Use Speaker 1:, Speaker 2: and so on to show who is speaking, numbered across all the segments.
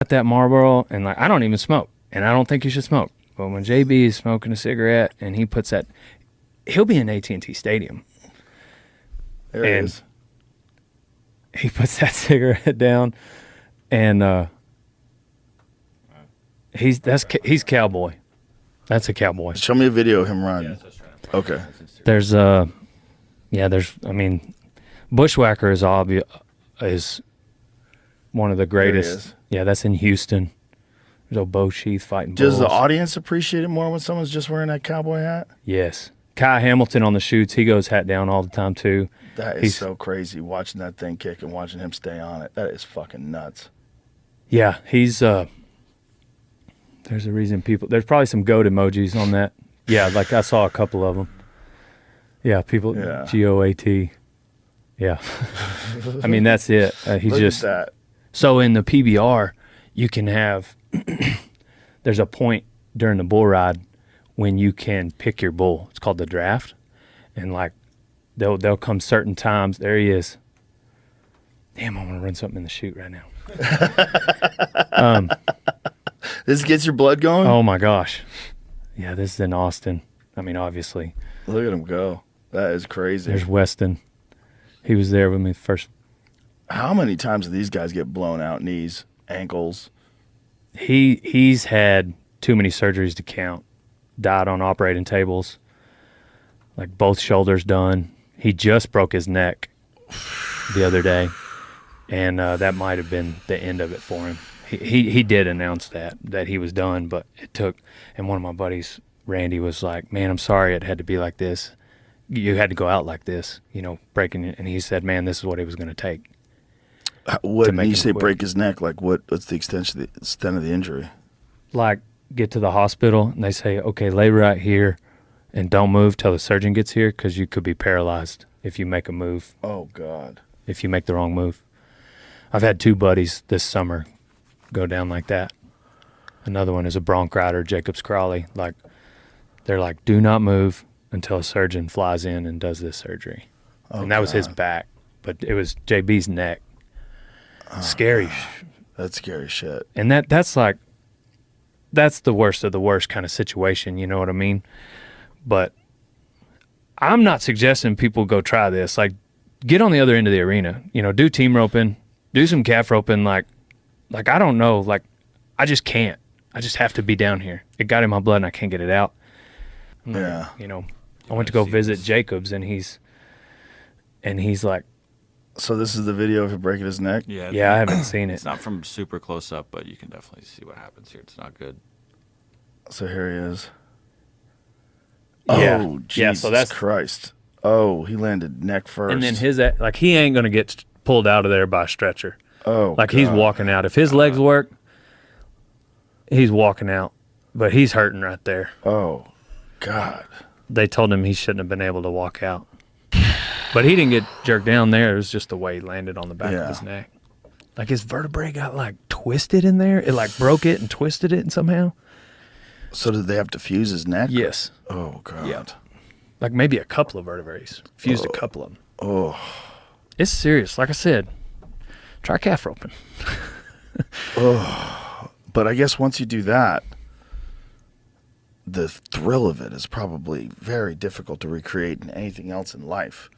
Speaker 1: got that Marlboro, and like I don't even smoke, and I don't think you should smoke. But when JB is smoking a cigarette and he puts that, he'll be in AT&T Stadium.
Speaker 2: There it is.
Speaker 1: He puts that cigarette down, and he's cowboy. That's a cowboy.
Speaker 2: Show me a video of him riding. Okay.
Speaker 1: There's I mean, Bushwhacker is one of the greatest. Yeah, that's in Houston. There's old Bo Sheath fighting bulls.
Speaker 2: Does the audience appreciate it more when someone's just wearing that cowboy hat?
Speaker 1: Yes. Kai Hamilton on the shoots, he goes hat down all the time too.
Speaker 2: That is so crazy, watching that thing kick and watching him stay on it. That is fucking nuts.
Speaker 1: Yeah, he's there's a reason there's probably some goat emojis on that. Yeah, like I saw a couple of them. Yeah, people, G.O.A.T. Yeah. I mean, that's it. He
Speaker 2: Look
Speaker 1: just,
Speaker 2: at that.
Speaker 1: So in the PBR, you can have, there's a point during the bull ride when you can pick your bull. It's called the draft. And like, they'll come certain times. There he is. Damn, I want to run something in the chute right now.
Speaker 2: This gets your blood going?
Speaker 1: Oh my gosh. Yeah, this is in Austin. I mean, obviously.
Speaker 2: Look at him go. That is crazy.
Speaker 1: There's Weston. He was there with me first.
Speaker 2: How many times do these guys get blown out? Knees, ankles?
Speaker 1: He's had too many surgeries to count. Died on operating tables. Like both shoulders done. He just broke his neck the other day. And that might have been the end of it for him. He did announce that he was done, but it took, and one of my buddies, Randy, was like, man, I'm sorry it had to be like this. You had to go out like this, breaking it. And he said, man, this is what it was going to take.
Speaker 2: When you say break his neck, like what's the extent of the injury?
Speaker 1: Like get to the hospital and they say, okay, lay right here and don't move till the surgeon gets here because you could be paralyzed if you make a move.
Speaker 2: Oh, God.
Speaker 1: If you make the wrong move. I've had 2 buddies this summer go down like that. Another one is a bronc rider, Jacobs Crawley. Like, they're like, do not move until a surgeon flies in and does this surgery.
Speaker 2: Oh,
Speaker 1: and that was his back, but it was JB's neck.
Speaker 2: Oh,
Speaker 1: scary.
Speaker 2: That's scary shit.
Speaker 1: And that's the worst of the worst kind of situation, you know what I mean? But I'm not suggesting people go try this. Like, get on the other end of the arena. Do team roping, do some calf roping. Like I don't know. Like, I just can't. I just have to be down here. It got in my blood and I can't get it out.
Speaker 2: Yeah.
Speaker 1: I went to go visit Jacobs and he's like.
Speaker 2: So this is the video of him breaking his neck?
Speaker 1: Yeah, I haven't seen it.
Speaker 3: It's not from super close up, but you can definitely see what happens here. It's not good.
Speaker 2: So here he is.
Speaker 1: Yeah.
Speaker 2: Oh, Jesus
Speaker 1: so that's
Speaker 2: Christ. Oh, he landed neck first.
Speaker 1: And then he ain't going to get pulled out of there by a stretcher.
Speaker 2: Oh,
Speaker 1: like
Speaker 2: God.
Speaker 1: He's walking out. If his legs work, he's walking out. But he's hurting right there.
Speaker 2: Oh, God.
Speaker 1: They told him he shouldn't have been able to walk out. But he didn't get jerked down there. It was just the way he landed on the back of his neck. Like his vertebrae got like twisted in there. It like broke it and twisted it somehow.
Speaker 2: So did they have to fuse his neck?
Speaker 1: Yes.
Speaker 2: Oh, God.
Speaker 1: Yeah. Like maybe a couple of vertebrae. Fused a couple of them.
Speaker 2: Oh.
Speaker 1: It's serious. Like I said, try calf roping.
Speaker 2: Oh. But I guess once you do that, the thrill of it is probably very difficult to recreate in anything else in life.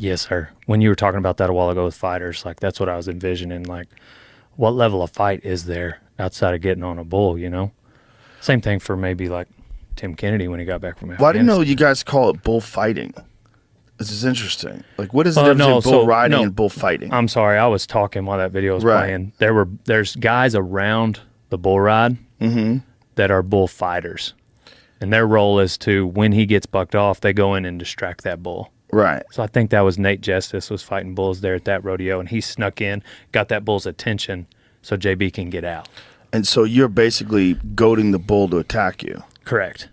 Speaker 1: Yes, sir. When you were talking about that a while ago with fighters, like that's what I was envisioning. Like, what level of fight is there outside of getting on a bull, Same thing for maybe like Tim Kennedy when he got back from Afghanistan.
Speaker 2: Well, I didn't know you guys call it bullfighting. This is interesting. Like, what is the difference between bull riding and bullfighting?
Speaker 1: I'm sorry, I was talking while that video was playing. There's guys around the bull ride that are bullfighters. And their role is to, when he gets bucked off, they go in and distract that bull.
Speaker 2: Right.
Speaker 1: So I think that was Nate Justice was fighting bulls there at that rodeo, and he snuck in, got that bull's attention so JB can get out.
Speaker 2: And so you're basically goading the bull to attack you.
Speaker 1: Correct.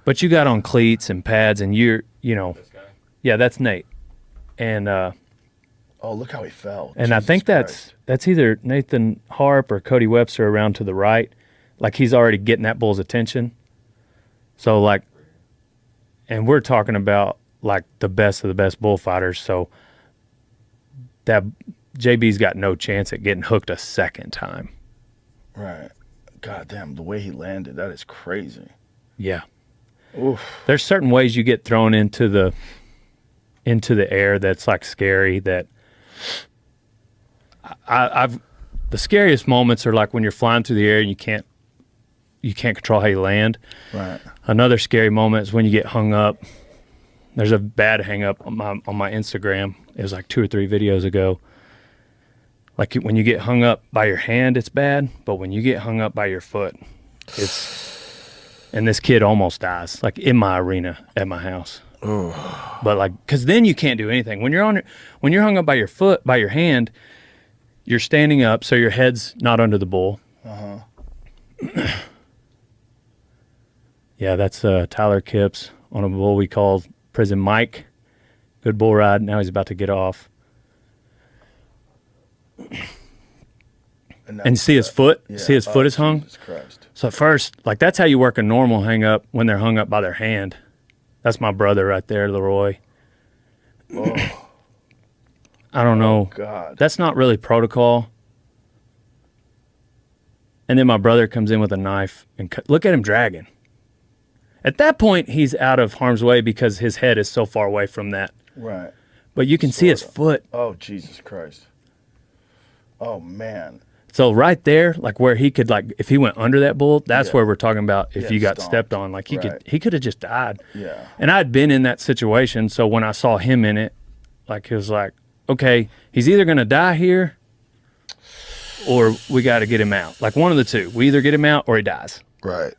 Speaker 1: But you got on cleats and pads, and you're, this guy? Yeah, that's Nate. And
Speaker 2: oh, look how he fell.
Speaker 1: And
Speaker 2: Jesus
Speaker 1: I think
Speaker 2: Christ.
Speaker 1: that's either Nathan Harp or Cody Webster around to the right. Like he's already getting that bull's attention. So like, and we're talking about like the best of the best bullfighters. So that JB's got no chance at getting hooked a second time.
Speaker 2: Right. God damn, the way he landed, that is crazy.
Speaker 1: Yeah.
Speaker 2: Oof.
Speaker 1: There's certain ways you get thrown into the air that's like scary. That I've the scariest moments are like when you're flying through the air and you can't control how you land.
Speaker 2: Right.
Speaker 1: Another scary moment is when you get hung up. There's a bad hang up on my Instagram. It was like 2 or 3 videos ago. Like when you get hung up by your hand, it's bad, but when you get hung up by your foot, and this kid almost dies, like in my arena at my house.
Speaker 2: Oh.
Speaker 1: But like, cause then you can't do anything. When you're hung up by your hand, you're standing up, so your head's not under the bull. Yeah, that's Tyler Kipps on a bull we called Prison Mike. Good bull ride. Now he's about to get off. And see his foot?
Speaker 2: Yeah.
Speaker 1: See his foot is hung?
Speaker 2: Jesus Christ.
Speaker 1: So at first, like that's how you work a normal hang up when they're hung up by their hand. That's my brother right there, Leroy.
Speaker 2: Oh.
Speaker 1: I don't know.
Speaker 2: God.
Speaker 1: That's not really protocol. And then my brother comes in with a knife and look at him dragging. At that point, he's out of harm's way because his head is so far away from that.
Speaker 2: Right.
Speaker 1: But you can see his foot.
Speaker 2: Oh, Jesus Christ. Oh, man.
Speaker 1: So right there, like where he could, like if he went under that bull, that's where we're talking about if you got
Speaker 2: stomped.
Speaker 1: stepped on. Like he could have just died.
Speaker 2: Yeah.
Speaker 1: And I'd been in that situation, so when I saw him in it, like it was like, okay, he's either going to die here or we got to get him out. Like one of the two. We either get him out or he dies.
Speaker 2: Right.